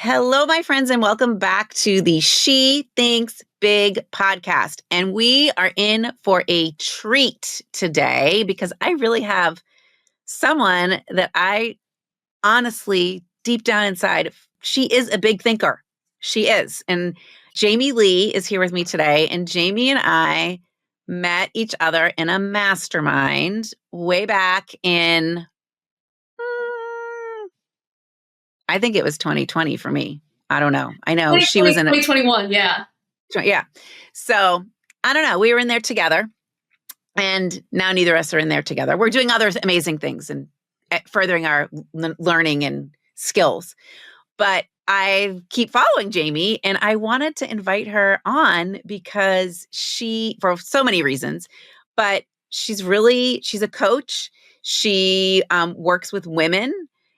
Hello, my friends, and welcome back to the She Thinks Big podcast. And we are in for a treat today because I really have someone that I honestly, deep down inside, she is a big thinker. She is. And Jamie Lee is here with me today. And Jamie and I met each other in a mastermind way back in, I think it was 2020 for me. I don't know. I know she was in 2021. Yeah. Yeah. So I don't know. We were in there together and now neither of us are in there together. We're doing other amazing things and furthering our learning and skills. But I keep following Jamie and I wanted to invite her on because for so many reasons, but she's a coach. She works with women,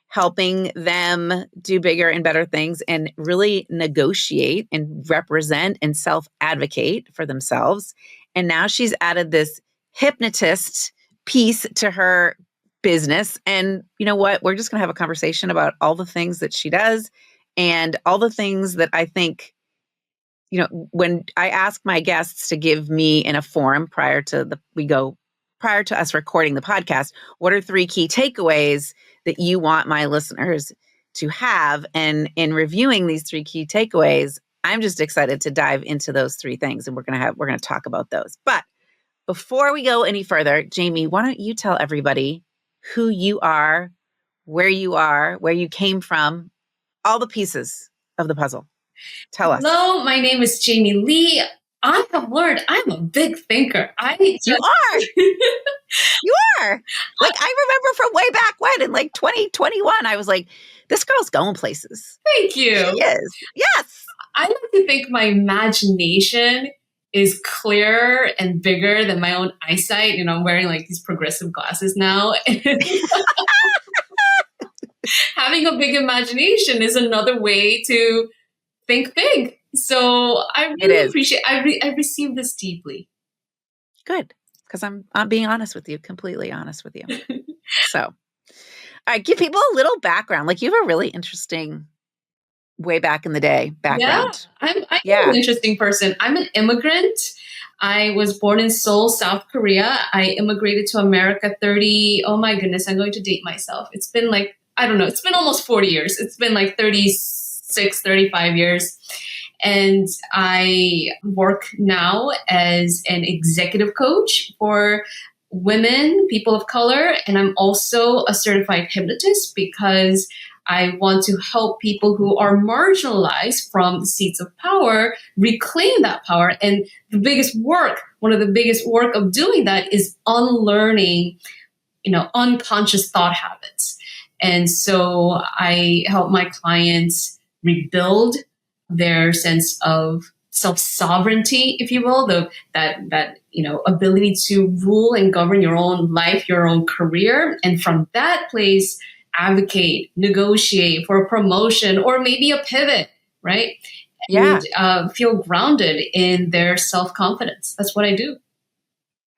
helping them do bigger and better things and really negotiate and represent and self-advocate for themselves. And now she's added this hypnotist piece to her business. And you know what? We're just going to have a conversation about all the things that she does and all the things that I think, when I ask my guests to give me in a forum prior to us recording the podcast, what are 3 key takeaways that you want my listeners to have? And in reviewing these 3 key takeaways, I'm just excited to dive into those 3 things. And we're going to talk about those. But before we go any further, Jamie, why don't you tell everybody who you are, where you came from, all the pieces of the puzzle. Tell us. Hello, my name is Jamie Lee. I have learned I'm a big thinker. You are. You are. Like, I remember from way back when, in like 2021, I was like, this girl's going places. Thank you. She is. Yes. I like to think my imagination is clearer and bigger than my own eyesight. I'm wearing like these progressive glasses now. Having a big imagination is another way to think big. So I really appreciate. I received this deeply. Good, because I'm being honest with you, completely honest with you. So, all right, give people a little background. Like, you have a really interesting way back in the day background. Yeah, I'm an interesting person. I'm an immigrant. I was born in Seoul, South Korea. I immigrated to America oh my goodness, I'm going to date myself. It's been like, I don't know, it's been almost 40 years. It's been like 36, 35 years. And I work now as an executive coach for women, people of color. And I'm also a certified hypnotist because I want to help people who are marginalized from the seats of power reclaim that power. And one of the biggest work of doing that is unlearning, unconscious thought habits. And so I help my clients rebuild their sense of self-sovereignty, if you will, that ability to rule and govern your own life, your own career. And from that place, advocate, negotiate for a promotion or maybe a pivot, right? Yeah. And feel grounded in their self-confidence. That's what I do.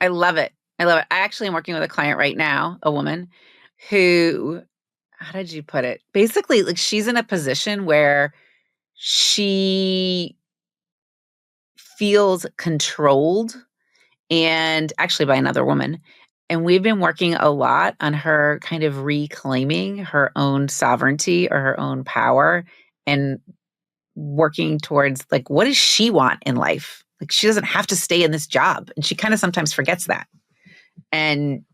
I love it. I actually am working with a client right now, a woman who, how did you put it? Basically, like, she's in a position where she feels controlled, and actually by another woman. And we've been working a lot on her kind of reclaiming her own sovereignty or her own power and working towards, like, what does she want in life? Like, she doesn't have to stay in this job. And she kind of sometimes forgets that. And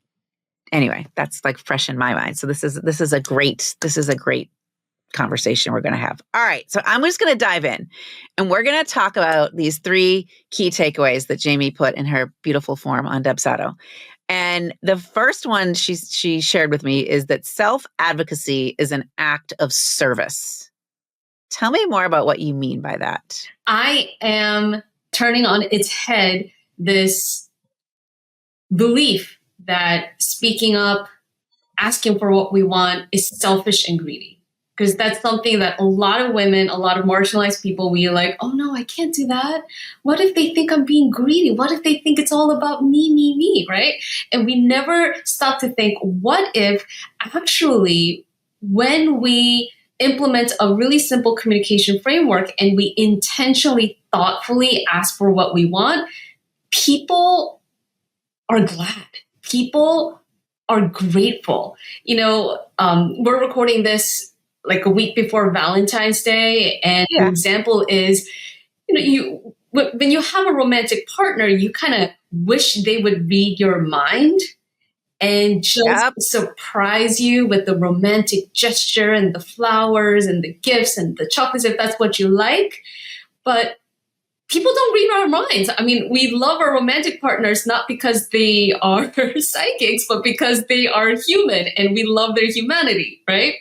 anyway, that's like fresh in my mind. So this is a great conversation we're going to have. All right. So I'm just going to dive in and we're going to talk about these 3 key takeaways that Jamie put in her beautiful form on Dubsado. And the first one she shared with me is that self-advocacy is an act of service. Tell me more about what you mean by that. I am turning on its head this belief that speaking up, asking for what we want is selfish and greedy. Because that's something that a lot of women, a lot of marginalized people, we are like, oh no, I can't do that. What if they think I'm being greedy? What if they think it's all about me, right? And we never stop to think, what if actually when we implement a really simple communication framework and we intentionally, thoughtfully ask for what we want, people are glad. People are grateful. We're recording this like a week before Valentine's Day. And an example is, when you have a romantic partner, you kind of wish they would read your mind and just surprise you with the romantic gesture and the flowers and the gifts and the chocolates, if that's what you like. But people don't read our minds. I mean, we love our romantic partners not because they are psychics, but because they are human and we love their humanity, right?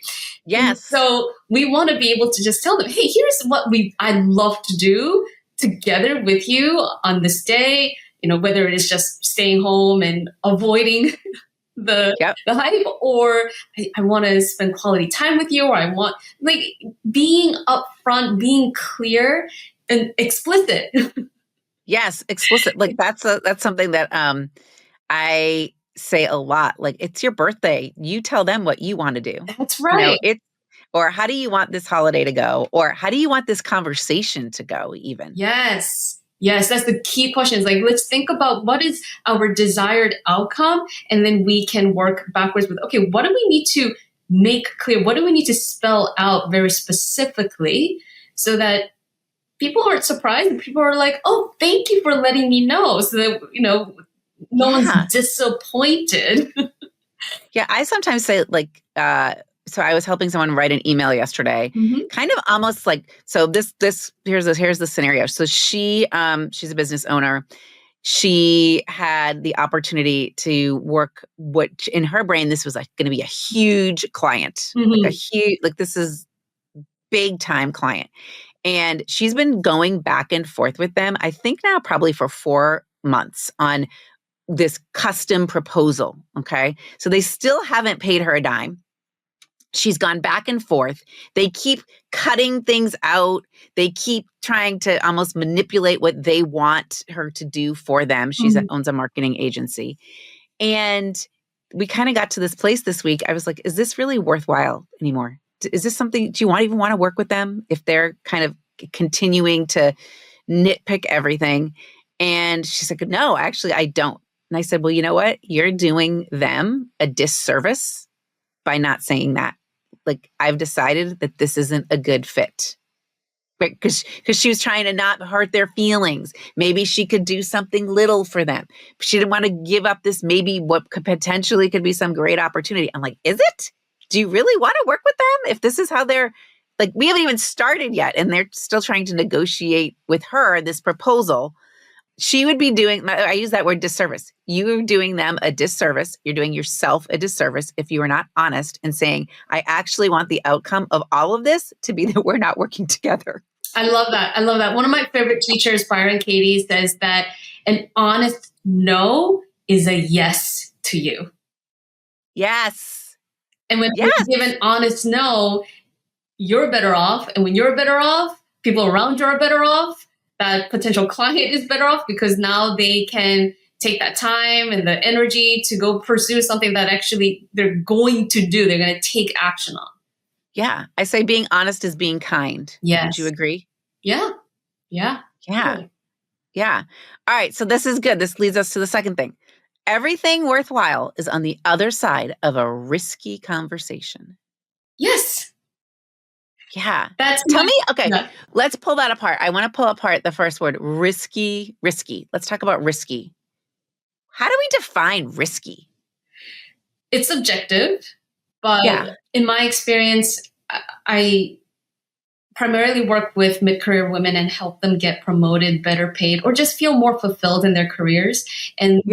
Yes. And so we want to be able to just tell them, hey, here's what I'd love to do together with you on this day, whether it is just staying home and avoiding the hype, or I want to spend quality time with you, or I want, like, being upfront, being clear and explicit. Yes, explicit. Like that's something that I say a lot. Like, it's your birthday. You tell them what you want to do. That's right. Or how do you want this holiday to go? Or how do you want this conversation to go even? Yes. Yes, that's the key question. Is like, let's think about what is our desired outcome, and then we can work backwards with, okay, what do we need to make clear? What do we need to spell out very specifically so that people aren't surprised and people are like, oh, thank you for letting me know, so that, no one's disappointed. Yeah, I sometimes say, like, so I was helping someone write an email yesterday, kind of almost like, so here's the scenario. So she's a business owner. She had the opportunity to work what in her brain, this was like going to be a huge client, like this is big time client. And she's been going back and forth with them, I think now probably for 4 months on this custom proposal. Okay. So they still haven't paid her a dime. She's gone back and forth. They keep cutting things out. They keep trying to almost manipulate what they want her to do for them. She owns a marketing agency. And we kind of got to this place this week. I was like, is this really worthwhile anymore? Is this something, do you even want to work with them if they're kind of continuing to nitpick everything? And she's like, no, actually, I don't. And I said, well, you know what? You're doing them a disservice by not saying that. Like, I've decided that this isn't a good fit. Right? Because she was trying to not hurt their feelings. Maybe she could do something little for them. She didn't want to give up this maybe what could potentially could be some great opportunity. I'm like, is it? Do you really want to work with them? If this is how they're, like, we haven't even started yet and they're still trying to negotiate with her this proposal. She would be doing, I use that word disservice. You're doing them a disservice. You're doing yourself a disservice if you are not honest and saying, I actually want the outcome of all of this to be that we're not working together. I love that. I love that. One of my favorite teachers, Byron Katie, says that an honest no is a yes to you. Yes. And when you give an honest no, you're better off. And when you're better off, people around you are better off. That potential client is better off because now they can take that time and the energy to go pursue something that actually they're going to do. They're going to take action on. Yeah. I say being honest is being kind. Yes. Would you agree? Yeah. Yeah. Yeah. Totally. Yeah. All right. So this is good. This leads us to the second thing. Everything worthwhile is on the other side of a risky conversation. Yes. Yeah. Tell me, okay, let's pull that apart. I want to pull apart the first word, risky. Let's talk about risky. How do we define risky? It's subjective, but in my experience, I primarily work with mid-career women and help them get promoted, better paid, or just feel more fulfilled in their careers. And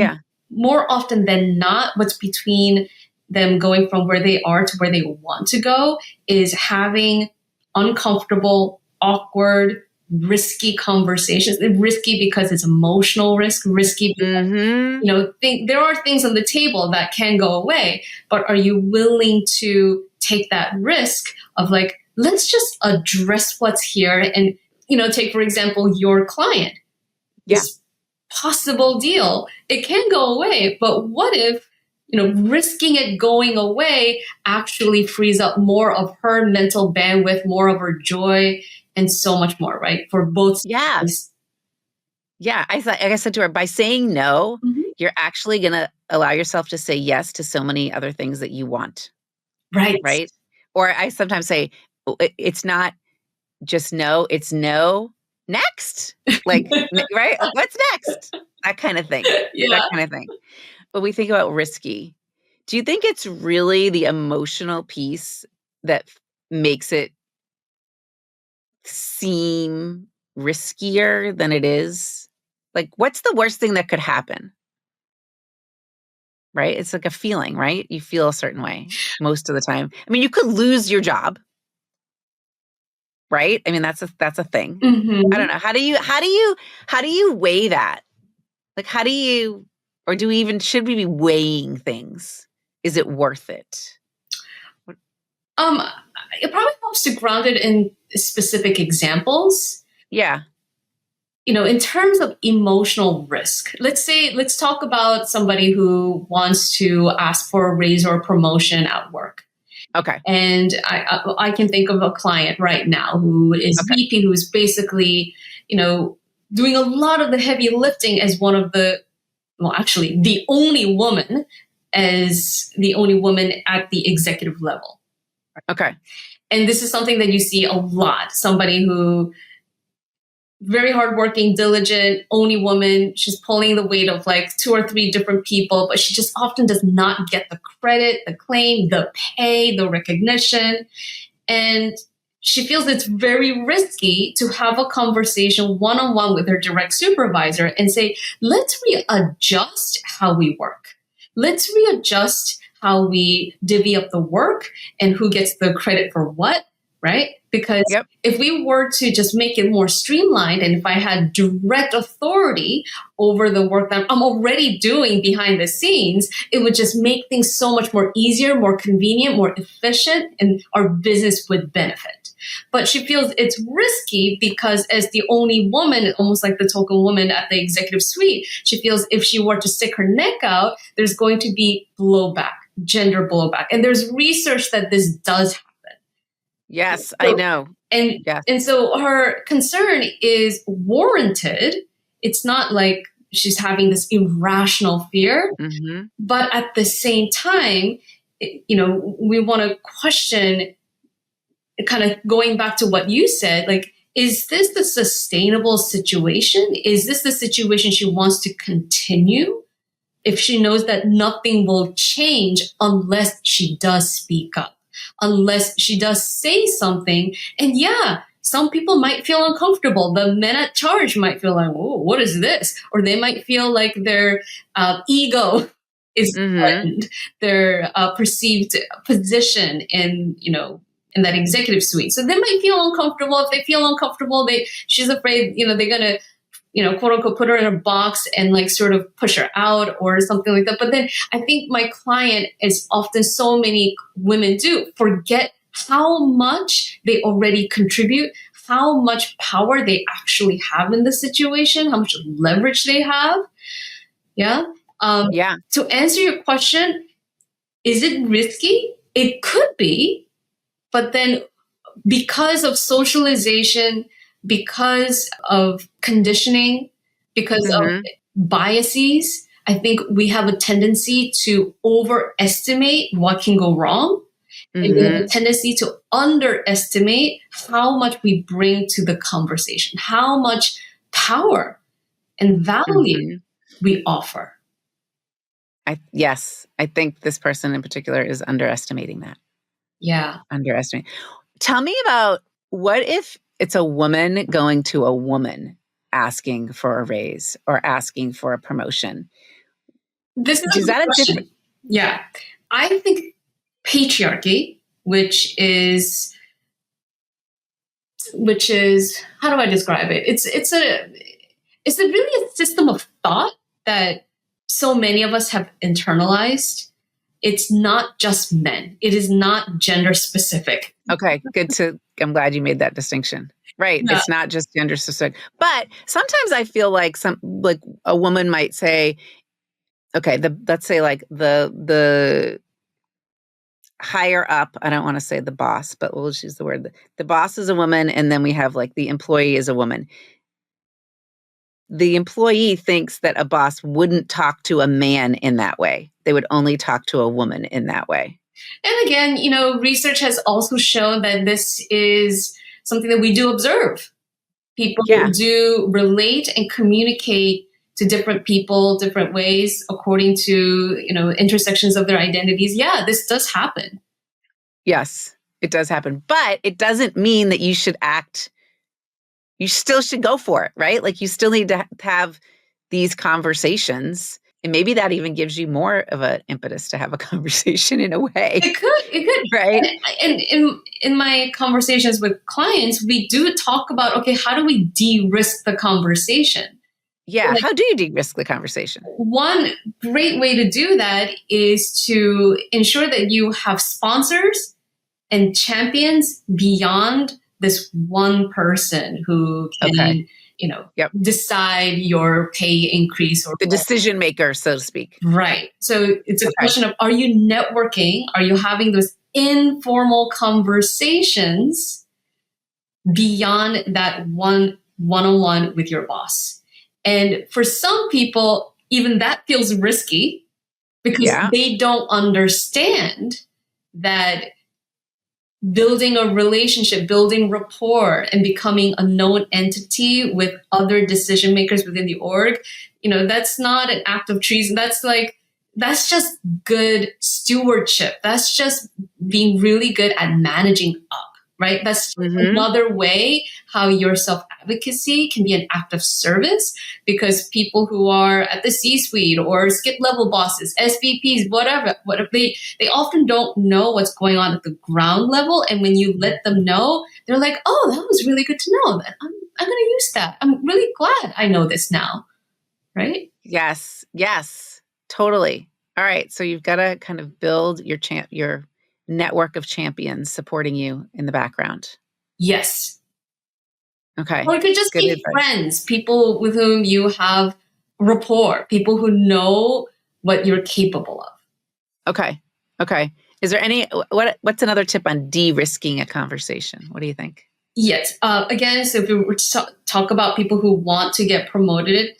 more often than not, what's between them going from where they are to where they want to go is having uncomfortable, awkward, risky conversations. Risky because it's emotional risk, risky because, there are things on the table that can go away, but are you willing to take that risk of like, let's just address what's here and, take, for example, your client. This possible deal, it can go away, but what if risking it going away actually frees up more of her mental bandwidth, more of her joy, and so much more, right? For both Yeah. sides. Yeah. Like I said to her, by saying no, Mhm. you're actually going to allow yourself to say yes to so many other things that you want. Right. Right. Or I sometimes say, it's not just no, it's no next. Like, right? What's next? That kind of thing. That Yeah. kind of thing. But we think about risky. Do you think it's really the emotional piece that makes it seem riskier than it is? Like, what's the worst thing that could happen? Right? It's like a feeling, right? You feel a certain way most of the time. I mean, you could lose your job, right? I mean, that's a thing. I don't Mhm. know. How do you weigh that? Like, how do you, or do we even, should we be weighing things? Is it worth it? Um, it probably helps to ground it in specific examples. Yeah. In terms of emotional risk, let's talk about somebody who wants to ask for a raise or a promotion at work. Okay. And I can think of a client right now who is Okay. VP, who's basically, doing a lot of the heavy lifting as actually the only woman, at the executive level. Okay. And this is something that you see a lot. Somebody who very hardworking, diligent, only woman. She's pulling the weight of like two or three different people, but she just often does not get the credit, the claim, the pay, the recognition. And she feels it's very risky to have a conversation one-on-one with her direct supervisor and say, let's readjust how we work. Let's readjust how we divvy up the work and who gets the credit for what, right? Because Yep. if we were to just make it more streamlined, and if I had direct authority over the work that I'm already doing behind the scenes, it would just make things so much more easier, more convenient, more efficient, and our business would benefit. But she feels it's risky because, as the only woman, almost like the token woman at the executive suite, she feels if she were to stick her neck out, there's going to be blowback, gender blowback. And there's research that this does happen. Yes, I So, know. and Yes. and so her concern is warranted. It's not like she's having this irrational fear, Mm-hmm. but at the same time, we want to question, kind of going back to what you said, like, is this the sustainable situation? Is this the situation she wants to continue if she knows that nothing will change unless she does speak up, unless she does say something? And yeah, some people might feel uncomfortable. The men at charge might feel like, oh, what is this? Or they might feel like their ego is Mm-hmm. threatened, their perceived position in that executive suite. So they might feel uncomfortable. If they feel uncomfortable, she's afraid, they're gonna, quote unquote, put her in a box and like sort of push her out or something like that. But then I think my client, is often so many women do, forget how much they already contribute, how much power they actually have in the situation, how much leverage they have. Yeah. Yeah. To answer your question, is it risky? It could be, but then because of socialization, because of conditioning, because of Mm-hmm. biases, I think we have a tendency to overestimate what can go wrong. And we have a Mm-hmm. tendency to underestimate how much we bring to the conversation, how much power and value Mm-hmm. we offer. Yes, I think this person in particular is underestimating that. Yeah. Underestimating. Tell me about, what if it's a woman going to a woman asking for a raise or asking for a promotion? This is a Is good that a different? question. Yeah. I think patriarchy, which is how do I describe it? It's really a system of thought that so many of us have internalized. It's not just men. It is not gender specific. Okay, I'm glad you made that distinction. Right. Yeah. It's not just gender specific. But sometimes I feel like a woman might say, okay, let's say like the higher up, I don't want to say the boss, but we'll just use the word. The boss is a woman, and then we have like the employee is a woman. The employee thinks that a boss wouldn't talk to a man in that way. They would only talk to a woman in that way. And again, research has also shown that this is something that we do observe. People Yeah. do relate and communicate to different people, different ways, according to, intersections of their identities. Yeah, this does happen. Yes, it does happen. But it doesn't mean that you should act, you still should go for it, right? Like you still need to have these conversations. And maybe that even gives you more of an impetus to have a conversation in a way. It could. Right. And in my conversations with clients, we do talk about, okay, how do we de-risk the conversation? Yeah. How do you de-risk the conversation? One great way to do that is to ensure that you have sponsors and champions beyond this one person who can, decide your pay increase or the decision maker, so to speak. Right. So it's a question of, are you networking? Are you having those informal conversations beyond that one-on-one with your boss? And for some people, even that feels risky because they don't understand that building a relationship, building rapport, and becoming a known entity with other decision makers within the org, that's not an act of treason. That's just good stewardship. That's just being really good at managing up. Right? That's another way how your self-advocacy can be an act of service, because people who are at the C-suite or skip level bosses, SVPs, whatever, they often don't know what's going on at the ground level. And when you let them know, they're like, oh, that was really good to know. I'm going to use that. I'm really glad I know this now. Right? Yes, totally. All right. So you've got to kind of build your network of champions supporting you in the background. Yes. Okay. Or it could just be friends, people with whom you have rapport, people who know what you're capable of. Okay. Is there what's another tip on de-risking a conversation? What do you think? Yes. Again, so if we were to talk about people who want to get promoted,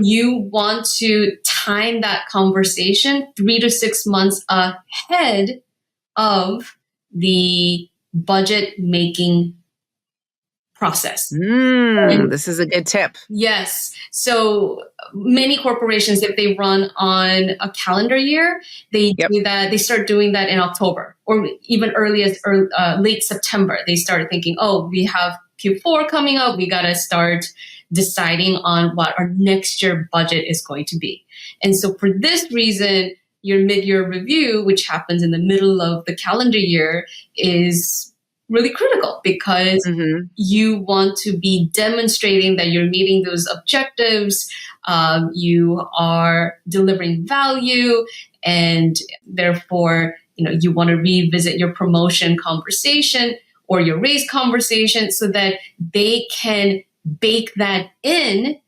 you want to time that conversation 3 to 6 months ahead of the budget making process. This is a good tip. Yes. So many corporations, if they run on a calendar year, they do that. They start doing that in October, or even late September. They start thinking, oh, we have Q4 coming up. We got to start deciding on what our next year budget is going to be. And so for this reason, your mid-year review, which happens in the middle of the calendar year, is really critical, because you want to be demonstrating that you're meeting those objectives, you are delivering value, and therefore, you want to revisit your promotion conversation or your raise conversation so that they can bake that in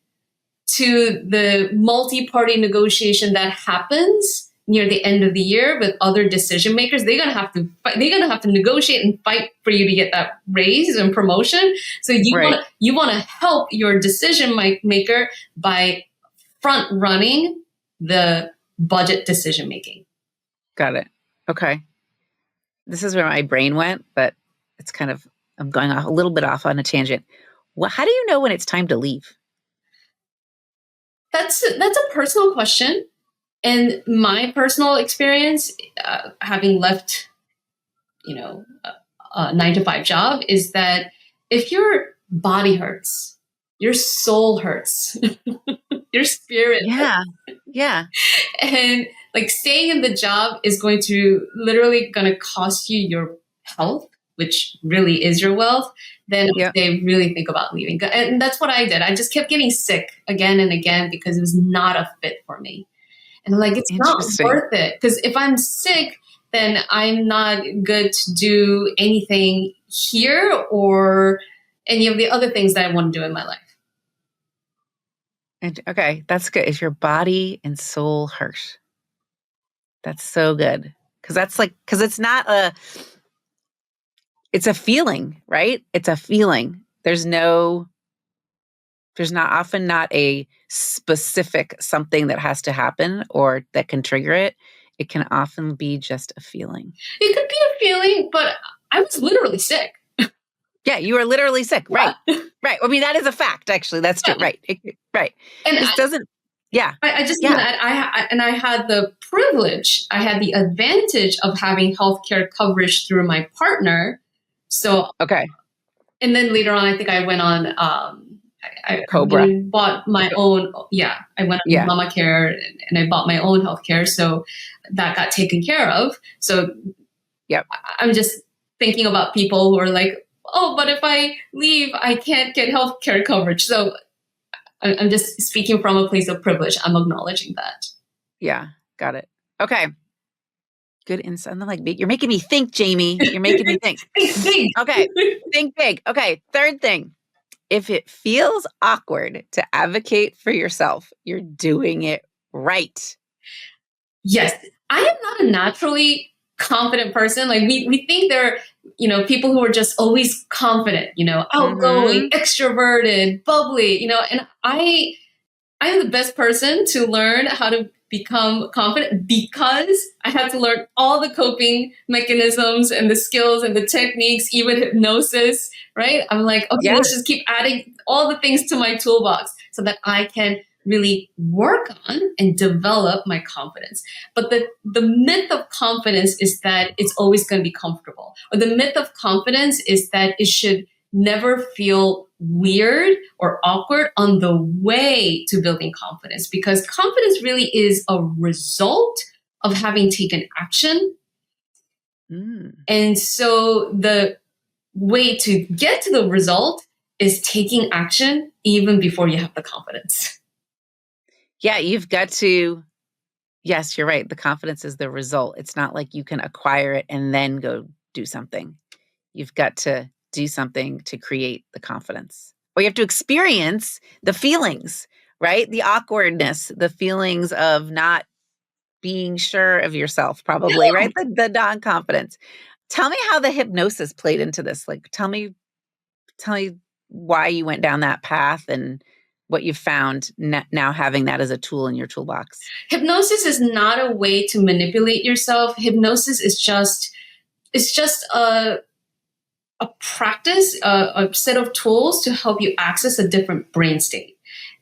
to the multi-party negotiation that happens near the end of the year with other decision makers. They're gonna have to fight, they're gonna have to negotiate and fight for you to get that raise and promotion. So you want to help your decision maker by front running the budget decision making. Got it. Okay. This is where my brain went, but it's kind of, I'm going off a little bit off on a tangent. How do you know when it's time to leave? That's a personal question. And my personal experience, having left, a 9-to-5 job, is that if your body hurts, your soul hurts, your spirit hurts. Yeah. And like staying in the job is going to cost you your health, which really is your wealth. Then they really think about leaving. And that's what I did. I just kept getting sick again and again because it was not a fit for me. And I'm like, it's not worth it. Because if I'm sick, then I'm not good to do anything here or any of the other things that I want to do in my life. And okay, that's good. Is your body and soul hurt? That's so good. Because it's a feeling, right? It's a feeling. There's not often not a specific something that has to happen or that can trigger it. It can often be just a feeling. It could be a feeling, but I was literally sick. Yeah, you are literally sick. Right. Right. I mean, that is a fact, actually. That's true. Yeah. Right. Right. And This doesn't, yeah. I just Yeah. know that I had the privilege, I had the advantage of having healthcare coverage through my partner. So, Okay. and then later on, I think I went on, I Cobra. went and bought my own, I went on Yeah. Mama Care and I bought my own healthcare. So that got taken care of. So Yep. I'm just thinking about people who are like, oh, but if I leave, I can't get healthcare coverage. So I'm just speaking from a place of privilege. I'm acknowledging that. Yeah. Got it. Okay. Good insight. You're making me think, Jamie. You're making me think. Think big. Okay. Think big. Okay. Third thing. If it feels awkward to advocate for yourself, you're doing it right. Yes, I am not a naturally confident person. Like we think they're, people who are just always confident, outgoing, extroverted, bubbly, and I am the best person to learn how to become confident because I had to learn all the coping mechanisms and the skills and the techniques, even hypnosis, right? I'm like, okay, Yeah. let's just keep adding all the things to my toolbox so that I can really work on and develop my confidence. But the myth of confidence is that it's always going to be comfortable. Or the myth of confidence is that it should never feel weird or awkward on the way to building confidence, because confidence really is a result of having taken action. And so the way to get to the result is taking action even before you have the confidence. Yeah, you've got to, yes, you're right. The confidence is the result. It's not like you can acquire it and then go do something. You've got to do something to create the confidence. Or you have to experience the feelings, right? The awkwardness, the feelings of not being sure of yourself, probably, right? The non-confidence. Tell me how the hypnosis played into this. Like, tell me why you went down that path and what you found now having that as a tool in your toolbox. Hypnosis is not a way to manipulate yourself. Hypnosis is just a practice, a set of tools to help you access a different brain state.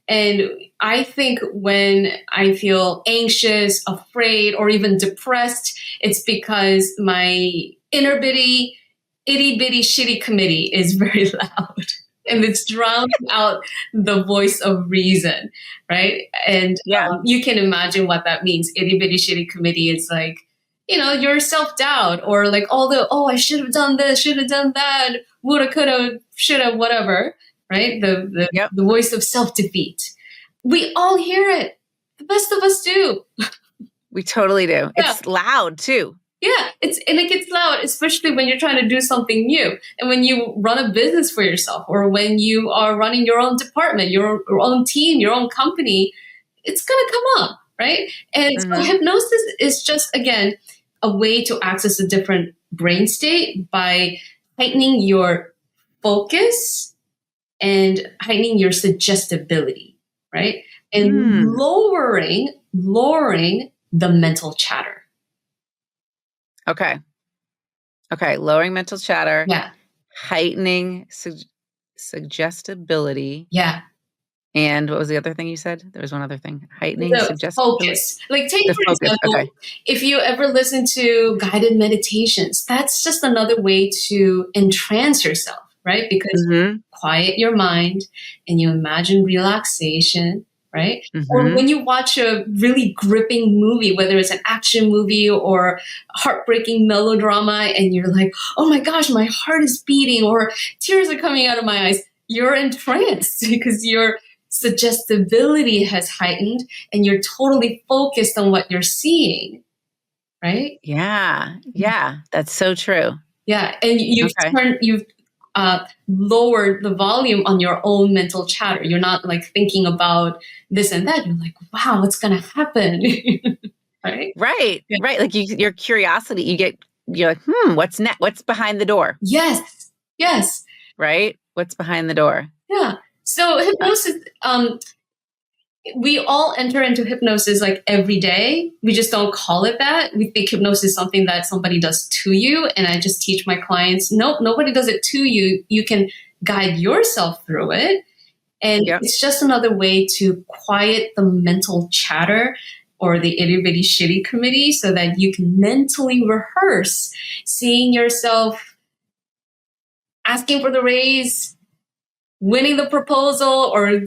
And I think when I feel anxious, afraid, or even depressed, it's because my inner itty bitty shitty committee is very loud and it's drowning out the voice of reason, right? And you can imagine what that means. Itty bitty shitty committee is like, your self-doubt or like all the, I should have done this, should have done that, woulda, coulda, shoulda, whatever, right? The voice of self-defeat. We all hear it. The best of us do. We totally do. Yeah. It's loud too. Yeah, it gets loud, especially when you're trying to do something new. And when you run a business for yourself or when you are running your own department, your own team, your own company, it's going to come up, right? And so hypnosis is just, again, a way to access a different brain state by heightening your focus and heightening your suggestibility, right? And lowering the mental chatter. Okay. Lowering mental chatter. Yeah. Heightening suggestibility. Yeah. And what was the other thing you said? There was one other thing. Heightening suggestibility. Focus. Like take for example, if you ever listen to guided meditations, that's just another way to entrance yourself, right? Because you quiet your mind and you imagine relaxation, right? Or when you watch a really gripping movie, whether it's an action movie or heartbreaking melodrama, and you're like, oh my gosh, my heart is beating or tears are coming out of my eyes, you're entranced because your suggestibility has heightened and you're totally focused on what you're seeing, right? Yeah. That's so true. Yeah. And you've lower the volume on your own mental chatter. You're not like thinking about this and that. You're like, wow, what's going to happen? Right? Right. Yeah. Right. Like your curiosity, you're like, what's next? What's behind the door? Yes. Yes. Right? What's behind the door? Yeah. So hypnosis, we all enter into hypnosis like every day. We just don't call it that. We think hypnosis is something that somebody does to you. And I just teach my clients, nope, nobody does it to you. You can guide yourself through it. And it's just another way to quiet the mental chatter or the itty bitty shitty committee so that you can mentally rehearse seeing yourself asking for the raise, winning the proposal, or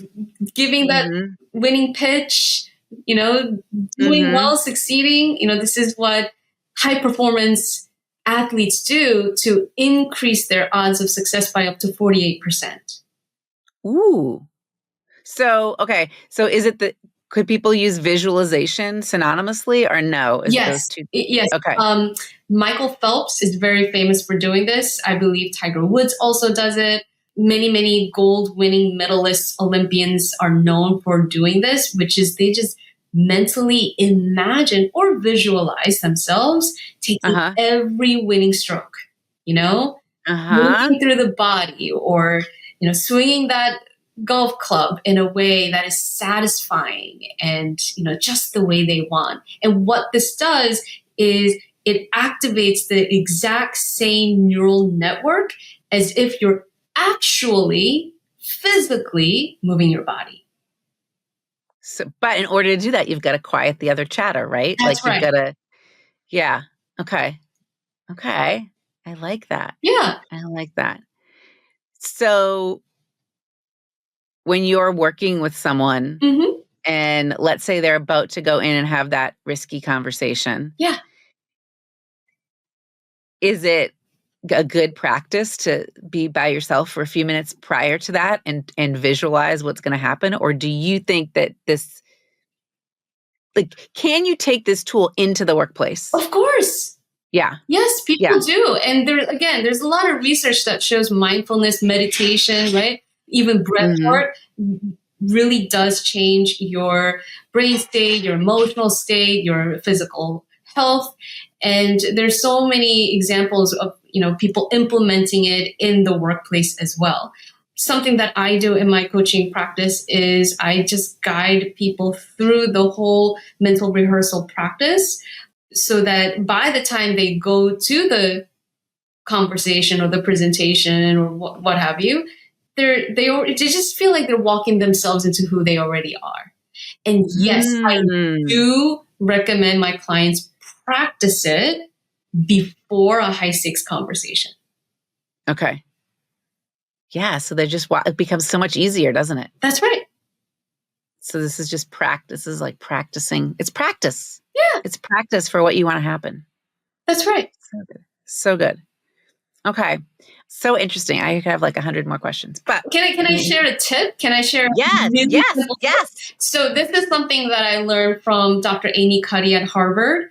giving that winning pitch, doing well, succeeding. This is what high performance athletes do to increase their odds of success by up to 48%. Ooh. So, okay. So could people use visualization synonymously or no? Yes. Yes. Okay. Michael Phelps is very famous for doing this. I believe Tiger Woods also does it. Many, many gold winning medalists, Olympians are known for doing this, which is they just mentally imagine or visualize themselves taking every winning stroke, moving through the body or, swinging that golf club in a way that is satisfying and, just the way they want. And what this does is it activates the exact same neural network as if you're actually physically moving your body. So, but in order to do that, you've got to quiet the other chatter, right? That's right. You've got to, yeah. Okay. I like that. Yeah. I like that. So when you're working with someone and let's say they're about to go in and have that risky conversation. Yeah. Is it a good practice to be by yourself for a few minutes prior to that and visualize what's going to happen? Or do you think that can you take this tool into the workplace? Of course. Yeah. Yes, people do. And there's a lot of research that shows mindfulness, meditation, right? Even breath work really does change your brain state, your emotional state, your physical health. And there's so many examples of, people implementing it in the workplace as well. Something that I do in my coaching practice is I just guide people through the whole mental rehearsal practice so that by the time they go to the conversation or the presentation or what have you, they just feel like they're walking themselves into who they already are. And yes, I do recommend my clients practice it before a high stakes conversation. Okay. Yeah. So it becomes so much easier, doesn't it? That's right. So this is just practice. This is like practicing. It's practice. Yeah. It's practice for what you want to happen. That's right. So good. So good. Okay. So interesting. I could have like 100 more questions, but can I share a tip? Can I share? Yes. So this is something that I learned from Dr. Amy Cuddy at Harvard.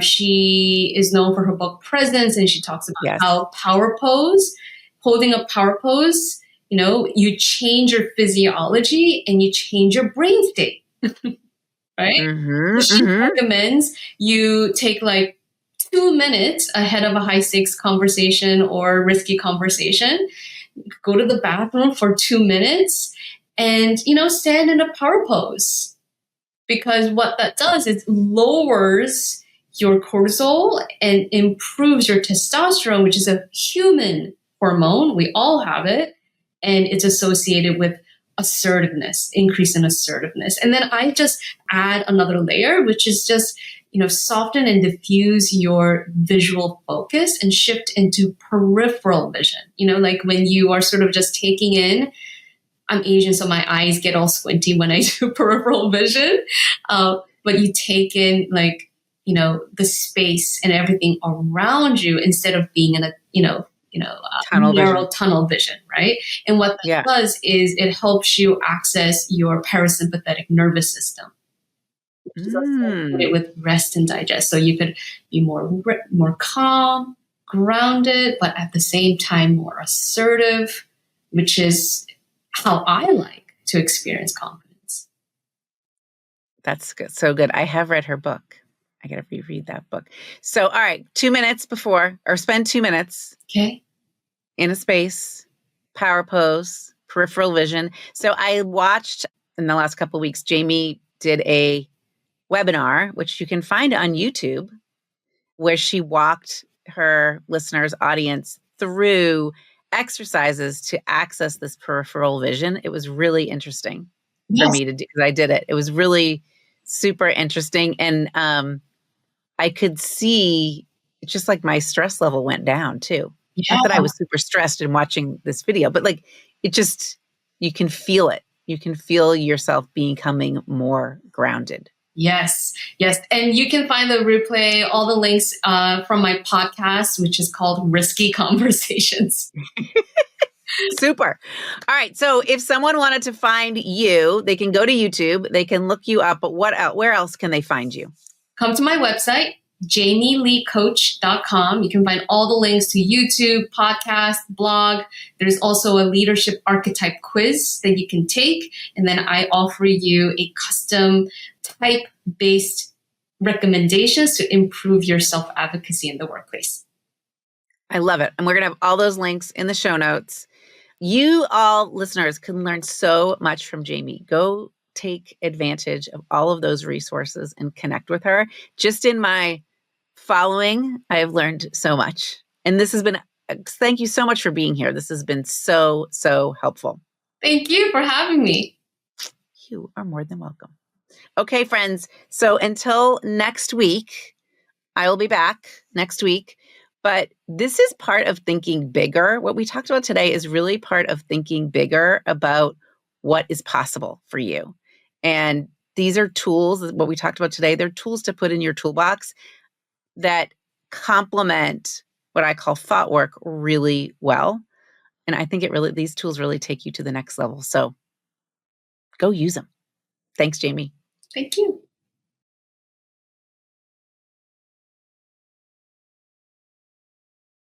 She is known for her book Presence, and she talks about how power pose, holding a power pose, you change your physiology and you change your brain state, right? So she recommends you take like 2 minutes ahead of a high stakes conversation or risky conversation, go to the bathroom for 2 minutes and, stand in a power pose. Because what that does is lowers your cortisol and improves your testosterone, which is a human hormone. We all have it. And it's associated with assertiveness, increase in assertiveness. And then I just add another layer, which is just, soften and diffuse your visual focus and shift into peripheral vision. Like when you are sort of just taking in, I'm Asian, so my eyes get all squinty when I do peripheral vision. But you take in the space and everything around you instead of being in a, narrow tunnel vision, right? And what that does is it helps you access your parasympathetic nervous system, which is associated with rest and digest. So you could be more calm, grounded, but at the same time more assertive, which is how I like to experience confidence. That's good. So good. I have read her book. I got to reread that book. So, all right, 2 minutes before, or spend 2 minutes Okay. in a space, power pose, peripheral vision. So I watched in the last couple of weeks, Jamie did a webinar, which you can find on YouTube, where she walked her listeners' audience through exercises to access this peripheral vision. It was really interesting for Yes. me to do because I did it. It was really super interesting. And I could see it's just like my stress level went down too. Yeah. Not that I was super stressed in watching this video, but like it just, you can feel it. You can feel yourself becoming more grounded. Yes. Yes. And you can find the replay, all the links from my podcast, which is called Risky Conversations. Super. All right. So if someone wanted to find you, they can go to YouTube, they can look you up, but where else can they find you? Come to my website, jamieleecoach.com. You can find all the links to YouTube, podcast, blog. There's also a leadership archetype quiz that you can take. And then I offer you a custom type-based recommendations to improve your self-advocacy in the workplace. I love it. And we're going to have all those links in the show notes. You all listeners can learn so much from Jamie. Go take advantage of all of those resources and connect with her. Just in my following, I have learned so much. And this has been, thank you so much for being here. This has been so, so helpful. Thank you for having me. You are more than welcome. Okay, friends. So until next week, I will be back next week. But this is part of thinking bigger. What we talked about today is really part of thinking bigger about what is possible for you. And these are tools, what we talked about today, they're tools to put in your toolbox that complement what I call thought work really well. And I think these tools really take you to the next level. So go use them. Thanks, Jamie. Thank you.